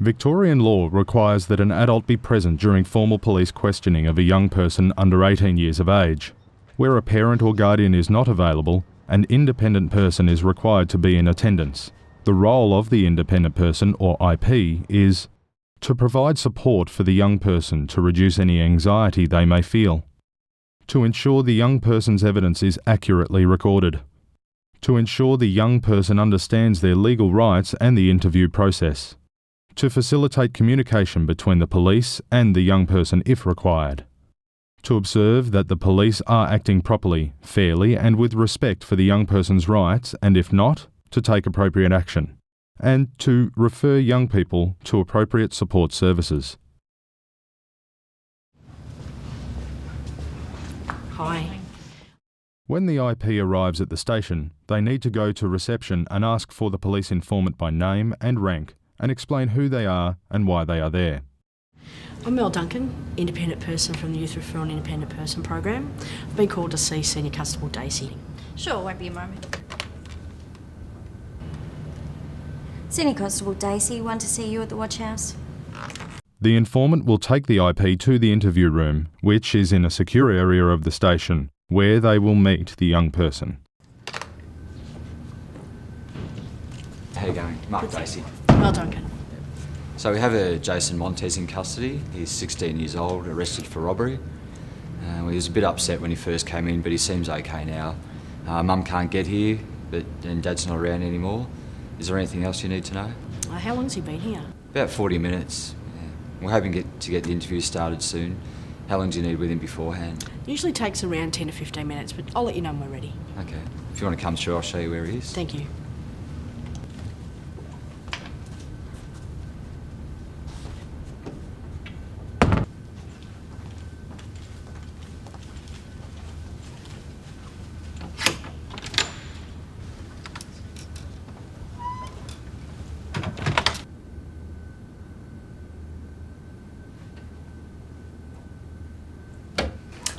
Victorian law requires that an adult be present during formal police questioning of a young person under 18 years of age. Where a parent or guardian is not available, an independent person is required to be in attendance. The role of the independent person, or IP, is to provide support for the young person to reduce any anxiety they may feel, to ensure the young person's evidence is accurately recorded, to ensure the young person understands their legal rights and the interview process, to facilitate communication between the police and the young person if required, to observe that the police are acting properly, fairly and with respect for the young person's rights, and if not, to take appropriate action, and to refer young people to appropriate support services. Hi. When the IP arrives at the station, they need to go to reception and ask for the police informant by name and rank and explain who they are and why they are there. I'm Mel Duncan, independent person from the Youth Referral and Independent Person program. I've been called to see Senior Constable Dacey. Sure, won't be a moment. Senior Constable Dacey, want to see you at the watch house. The informant will take the IP to the interview room, which is in a secure area of the station, where they will meet the young person. How you going? Mark Dacey. Mel Duncan. So we have a Jason Montez in custody. He's 16 years old, arrested for robbery. He was a bit upset when he first came in, but he seems okay now. Mum can't get here, and Dad's not around anymore. Is there anything else you need to know? How long's he been here? About 40 minutes. Yeah. We're hoping to get the interview started soon. How long do you need with him beforehand? Usually takes around 10 to 15 minutes, but I'll let you know when we're ready. Okay. If you want to come through, I'll show you where he is. Thank you.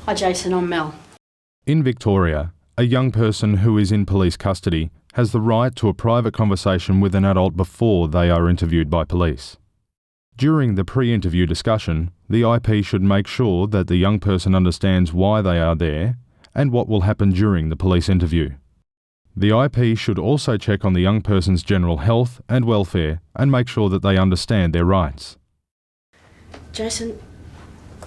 Hi Jason, I'm Mel. In Victoria, a young person who is in police custody has the right to a private conversation with an adult before they are interviewed by police. During the pre-interview discussion, the IP should make sure that the young person understands why they are there and what will happen during the police interview. The IP should also check on the young person's general health and welfare and make sure that they understand their rights. Jason,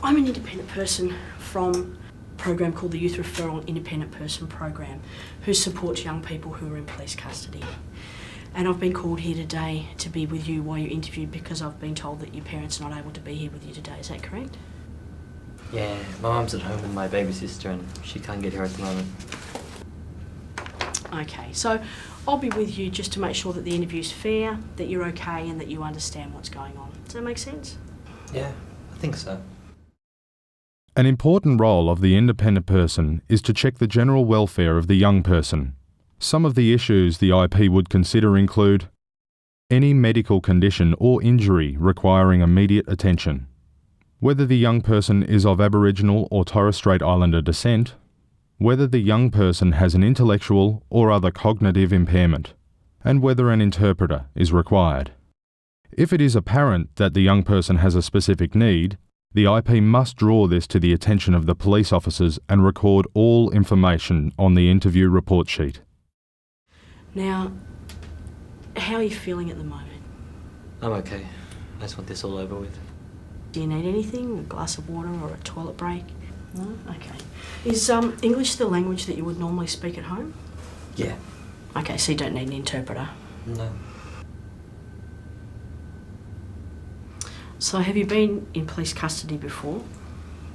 I'm an independent person from a program called the Youth Referral and Independent Person program, who supports young people who are in police custody. And I've been called here today to be with you while you're interviewed because I've been told that your parents are not able to be here with you today. Is that correct? Yeah, my mum's at home with my baby sister and she can't get here at the moment. Okay, so I'll be with you just to make sure that the interview's fair, that you're okay and that you understand what's going on. Does that make sense? Yeah, I think so. An important role of the independent person is to check the general welfare of the young person. Some of the issues the IP would consider include any medical condition or injury requiring immediate attention, whether the young person is of Aboriginal or Torres Strait Islander descent, whether the young person has an intellectual or other cognitive impairment, and whether an interpreter is required. If it is apparent that the young person has a specific need, the IP must draw this to the attention of the police officers and record all information on the interview report sheet. Now, how are you feeling at the moment? I'm okay. I just want this all over with. Do you need anything? A glass of water or a toilet break? No? Okay. Is English the language that you would normally speak at home? Yeah. Okay, so you don't need an interpreter? No. So have you been in police custody before?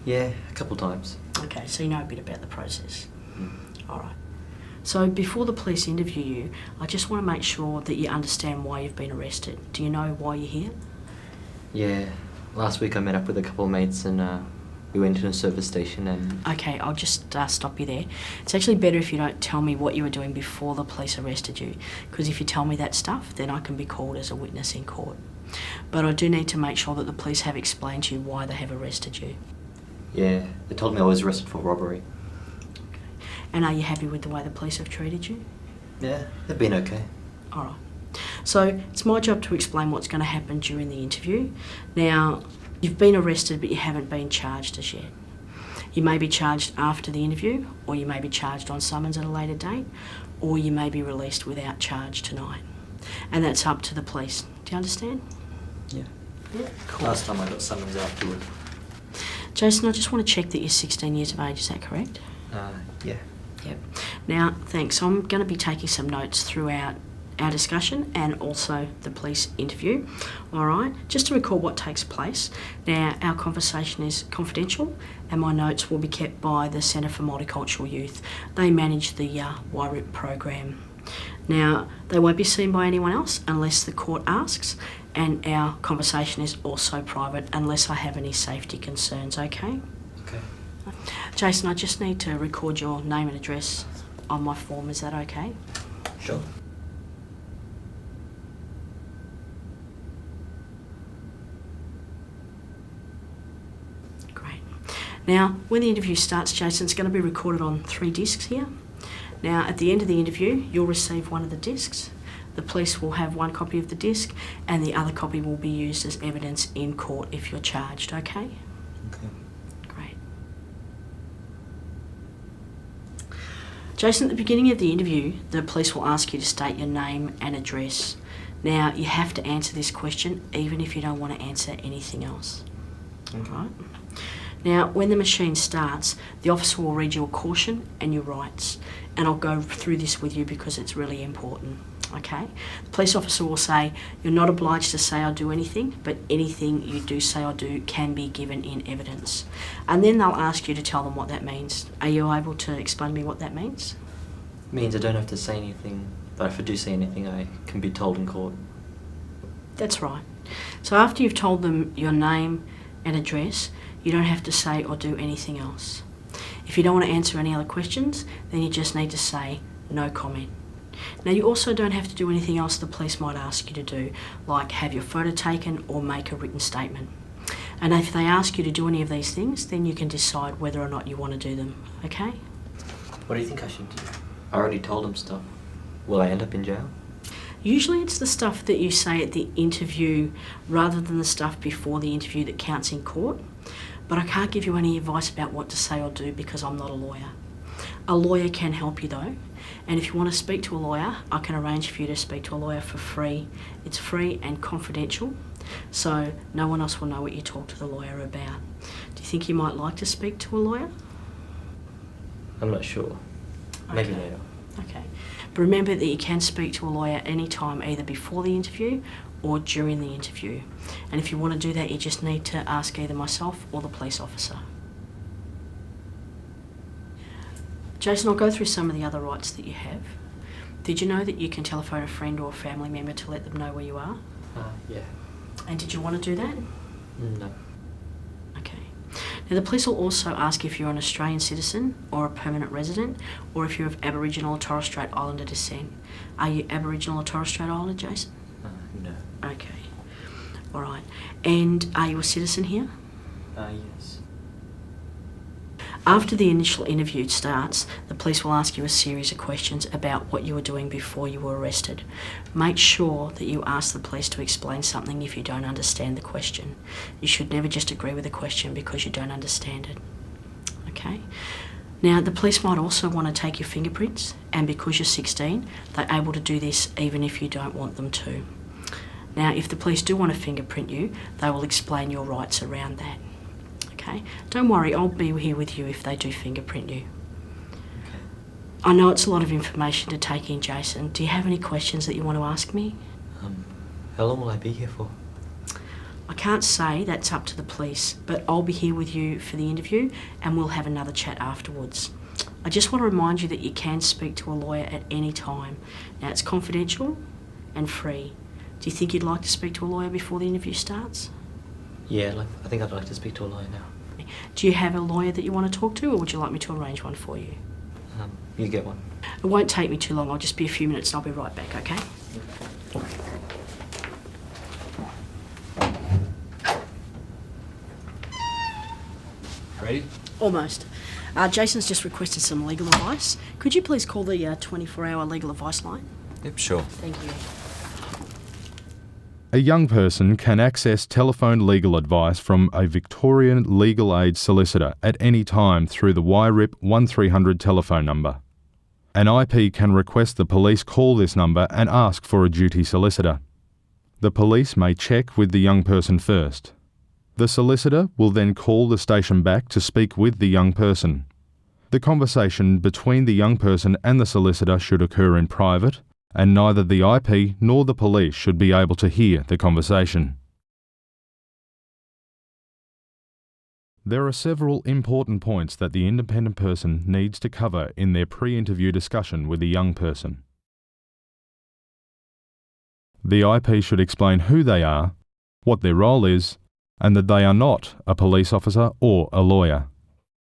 Yeah, a couple times. Okay, so you know a bit about the process. Mm. All right. So before the police interview you, I just want to make sure that you understand why you've been arrested. Do you know why you're here? Yeah, last week I met up with a couple of mates and we went to a service station and... Okay, I'll just stop you there. It's actually better if you don't tell me what you were doing before the police arrested you, because if you tell me that stuff, then I can be called as a witness in court. But I do need to make sure that the police have explained to you why they have arrested you. Yeah, they told me I was arrested for robbery. Okay. And are you happy with the way the police have treated you? Yeah, they've been okay. All right. So it's my job to explain what's going to happen during the interview. Now, you've been arrested but you haven't been charged as yet. You may be charged after the interview, or you may be charged on summons at a later date, or you may be released without charge tonight. And that's up to the police. Do you understand? Yeah. Yeah. Cool. Last time I got summons afterward. Jason, I just want to check that you're 16 years of age, is that correct? Yeah. Yep. Now, thanks. I'm going to be taking some notes throughout our discussion and also the police interview. All right, just to record what takes place. Now, our conversation is confidential and my notes will be kept by the Centre for Multicultural Youth. They manage the YRIPP program. Now, they won't be seen by anyone else unless the court asks, and our conversation is also private unless I have any safety concerns, okay? Okay. Jason, I just need to record your name and address on my form, is that okay? Sure. Great. Now, when the interview starts, Jason, it's going to be recorded on 3 discs here. Now, at the end of the interview, you'll receive one of the discs. The police will have one copy of the disc and the other copy will be used as evidence in court if you're charged, okay? Okay. Great. Jason, at the beginning of the interview, the police will ask you to state your name and address. Now, you have to answer this question even if you don't want to answer anything else. Okay. Right? Now, when the machine starts, the officer will read you a caution and your rights. And I'll go through this with you because it's really important. Okay? The police officer will say, you're not obliged to say or do anything, but anything you do say or do can be given in evidence. And then they'll ask you to tell them what that means. Are you able to explain to me what that means? Means I don't have to say anything, but if I do say anything, I can be told in court. That's right. So after you've told them your name and address, you don't have to say or do anything else. If you don't want to answer any other questions, then you just need to say no comment. Now, you also don't have to do anything else the police might ask you to do, like have your photo taken or make a written statement. And if they ask you to do any of these things, then you can decide whether or not you want to do them, okay? What do you think I should do? I already told them stuff. Will I end up in jail? Usually it's the stuff that you say at the interview rather than the stuff before the interview that counts in court. But I can't give you any advice about what to say or do because I'm not a lawyer. A lawyer can help you though, and if you want to speak to a lawyer, I can arrange for you to speak to a lawyer for free. It's free and confidential, so no one else will know what you talk to the lawyer about. Do you think you might like to speak to a lawyer? I'm not sure. Maybe Okay. later. Okay. But remember that you can speak to a lawyer anytime, either before the interview or during the interview. And if you want to do that, you just need to ask either myself or the police officer. Jason, I'll go through some of the other rights that you have. Did you know that you can telephone a friend or a family member to let them know where you are? Yeah. And did you want to do that? No. Okay. Now, the police will also ask if you're an Australian citizen or a permanent resident, or if you're of Aboriginal or Torres Strait Islander descent. Are you Aboriginal or Torres Strait Islander, Jason? No. Okay. All right. And are you a citizen here? Yes. After the initial interview starts, the police will ask you a series of questions about what you were doing before you were arrested. Make sure that you ask the police to explain something if you don't understand the question. You should never just agree with a question because you don't understand it. Okay? Now, the police might also want to take your fingerprints, and because you're 16, they're able to do this even if you don't want them to. Now, if the police do want to fingerprint you, they will explain your rights around that. Okay? Don't worry, I'll be here with you if they do fingerprint you. Okay. I know it's a lot of information to take in, Jason. Do you have any questions that you want to ask me? How long will I be here for? I can't say, that's up to the police, but I'll be here with you for the interview and we'll have another chat afterwards. I just want to remind you that you can speak to a lawyer at any time. Now, it's confidential and free. Do you think you'd like to speak to a lawyer before the interview starts? Yeah, I think I'd like to speak to a lawyer now. Do you have a lawyer that you want to talk to, or would you like me to arrange one for you? You get one. It won't take me too long. I'll just be a few minutes and I'll be right back, okay? Ready? Almost. Jason's just requested some legal advice. Could you please call the 24-hour legal advice line? Yep, sure. Thank you. A young person can access telephone legal advice from a Victorian legal aid solicitor at any time through the YRIPP 1300 telephone number. An IP can request the police call this number and ask for a duty solicitor. The police may check with the young person first. The solicitor will then call the station back to speak with the young person. The conversation between the young person and the solicitor should occur in private, and neither the IP nor the police should be able to hear the conversation. There are several important points that the independent person needs to cover in their pre-interview discussion with the young person. The IP should explain who they are, what their role is, and that they are not a police officer or a lawyer.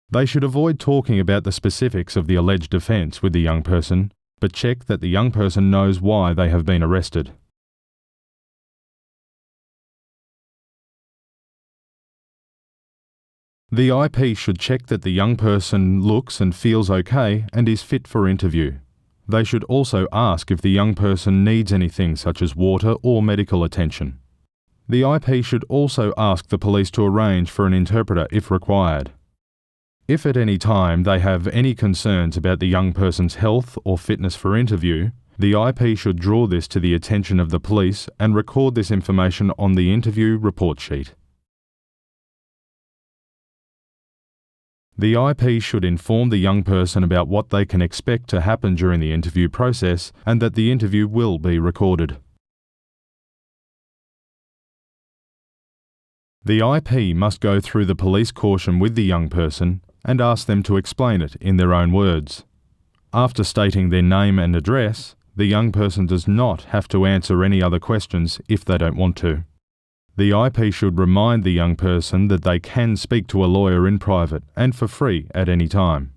They should avoid talking about the specifics of the alleged offence with the young person, but check that the young person knows why they have been arrested. The IP should check that the young person looks and feels okay and is fit for interview. They should also ask if the young person needs anything such as water or medical attention. The IP should also ask the police to arrange for an interpreter if required. If at any time they have any concerns about the young person's health or fitness for interview, the IP should draw this to the attention of the police and record this information on the interview report sheet. The IP should inform the young person about what they can expect to happen during the interview process and that the interview will be recorded. The IP must go through the police caution with the young person and ask them to explain it in their own words. After stating their name and address, the young person does not have to answer any other questions if they don't want to. The IP should remind the young person that they can speak to a lawyer in private and for free at any time.